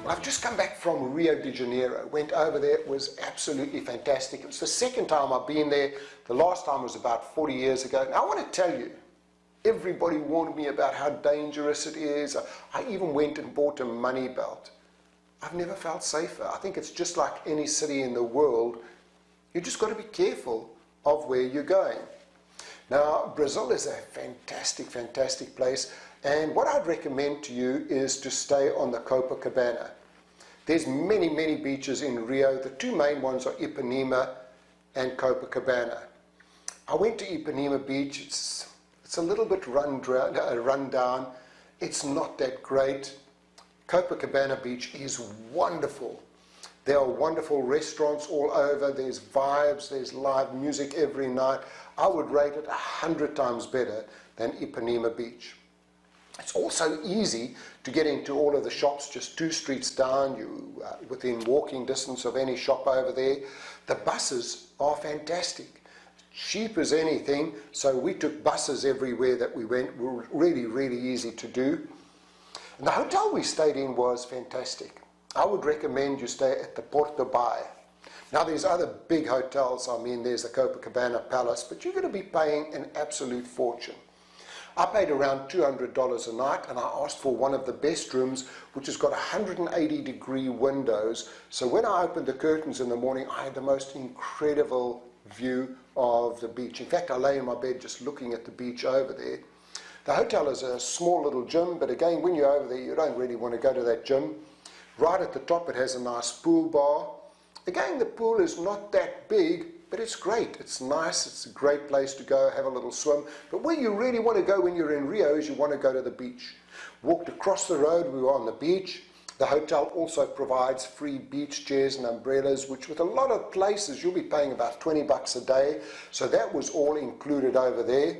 Well, I've just come back from Rio de Janeiro. Went over there. It was absolutely fantastic. It was the second time I've been there. The last time was about 40 years ago. Now, I want to tell you, everybody warned me about how dangerous it is. I even went and bought a money belt. I've never felt safer. I think it's just like any city in the world. You just got to be careful of where you're going. Now, Brazil is a fantastic, fantastic place. And what I'd recommend to you is to stay on the Copacabana. There's many, many beaches in Rio. The two main ones are Ipanema and Copacabana. I went to Ipanema Beach. It's a little bit run down. It's not that great. Copacabana Beach is wonderful. There are wonderful restaurants all over. There's vibes. There's live music every night. I would rate it 100 times better than Ipanema Beach. It's also easy to get into all of the shops just 2 streets down. You within walking distance of any shop over there. The buses are fantastic. Cheap as anything, so we took buses everywhere that we went. Were really, really easy to do. And the hotel we stayed in was fantastic. I would recommend you stay at the Porto Bay. Now, there's other big hotels. I mean, there's the Copacabana Palace, but you're going to be paying an absolute fortune. I paid around $200 a night, and I asked for one of the best rooms, which has got 180-degree windows. So when I opened the curtains in the morning, I had the most incredible view of the beach. In fact, I lay in my bed just looking at the beach over there. The hotel is a small little gym, but again, when you're over there, you don't really want to go to that gym. Right at the top, it has a nice pool bar. Again, the pool is not that big, but it's great. It's nice. It's a great place to go, have a little swim. But where you really want to go when you're in Rio is you want to go to the beach. Walked across the road, we were on the beach. The hotel also provides free beach chairs and umbrellas, which with a lot of places, you'll be paying about 20 bucks a day. So that was all included over there.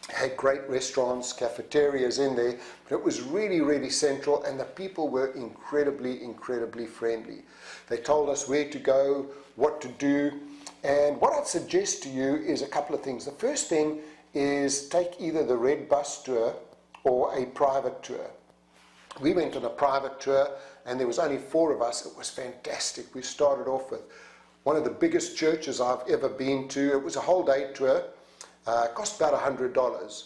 Had great restaurants, cafeterias in there, but it was really, really central, and the people were incredibly, incredibly friendly. They told us where to go, what to do, and what I'd suggest to you is a couple of things. The first thing is take either the red bus tour or a private tour. We went on a private tour, and there was only 4 of us. It was fantastic. We started off with one of the biggest churches I've ever been to. It was a whole day tour. Cost about $100.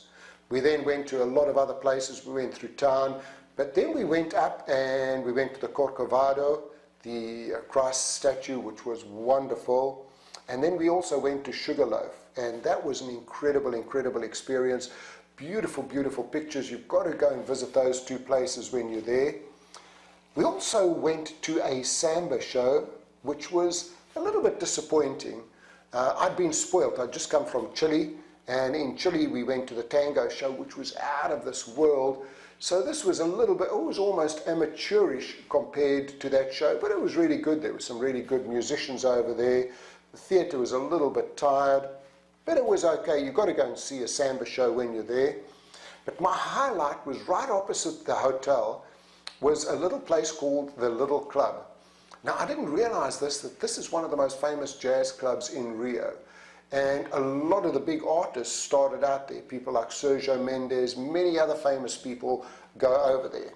We then went to a lot of other places. We went through town, but then we went up and we went to the Corcovado, the Christ statue, which was wonderful. And then we also went to Sugarloaf, and that was an incredible, incredible experience. Beautiful, beautiful pictures. You've got to go and visit those 2 places when you're there. We also went to a samba show, which was a little bit disappointing. I'd been spoilt. I'd just come from Chile. And in Chile, we went to the tango show, which was out of this world. So this was a little bit, it was almost amateurish compared to that show, but it was really good. There were some really good musicians over there. The theatre was a little bit tired, but it was okay. You've got to go and see a samba show when you're there. But my highlight was right opposite the hotel was a little place called the Little Club. Now, I didn't realize that this is one of the most famous jazz clubs in Rio. And a lot of the big artists started out there. People like Sergio Mendes, many other famous people go over there.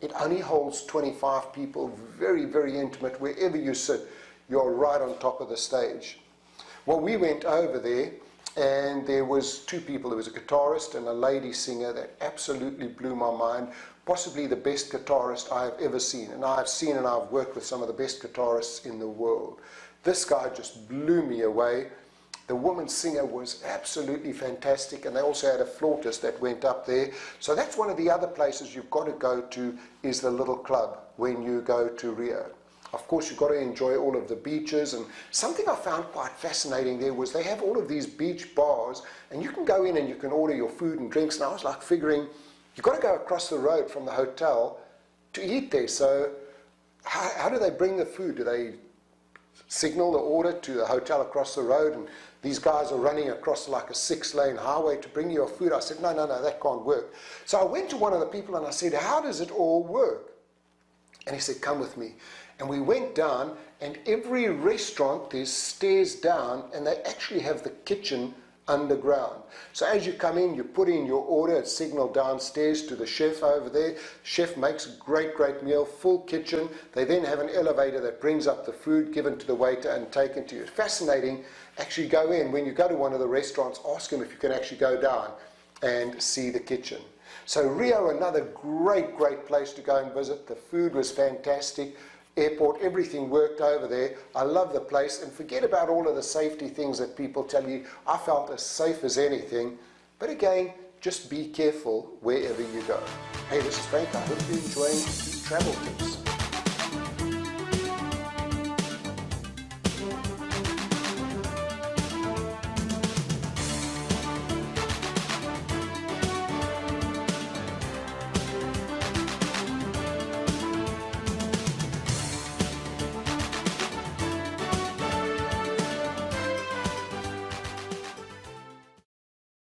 It only holds 25 people, very, very intimate. Wherever you sit, you're right on top of the stage. Well, we went over there, and there was 2 people. There was a guitarist and a lady singer that absolutely blew my mind. Possibly the best guitarist I have ever seen. And I've seen and I've worked with some of the best guitarists in the world. This guy just blew me away. The woman singer was absolutely fantastic, and they also had a flautist that went up there. So that's one of the other places you've got to go to is the Little Club when you go to Rio. Of course, you've got to enjoy all of the beaches, and something I found quite fascinating there was they have all of these beach bars, and you can go in and you can order your food and drinks, and I was like figuring, you've got to go across the road from the hotel to eat there. So how do they bring the food? Do they signal the order to the hotel across the road, and these guys are running across like a 6-lane highway to bring you your food? I said, no, that can't work. So I went to one of the people and I said, how does it all work? And he said, come with me. And we went down, and every restaurant, there's stairs down, and they actually have the kitchen underground. So as you come in, you put in your order, it's signaled downstairs to the chef over there. Chef makes a great meal, full kitchen. They then have an elevator that brings up the food given to the waiter and taken to you. Fascinating. Actually go in, when you go to one of the restaurants, ask them if you can actually go down and see the kitchen. So Rio, another great place to go and visit. The food was fantastic. Airport, everything worked over there. I love the place, and forget about all of the safety things that people tell you. I felt as safe as anything, but again, just be careful wherever you go. Hey, this is Frank. I hope you're enjoying these travel tips.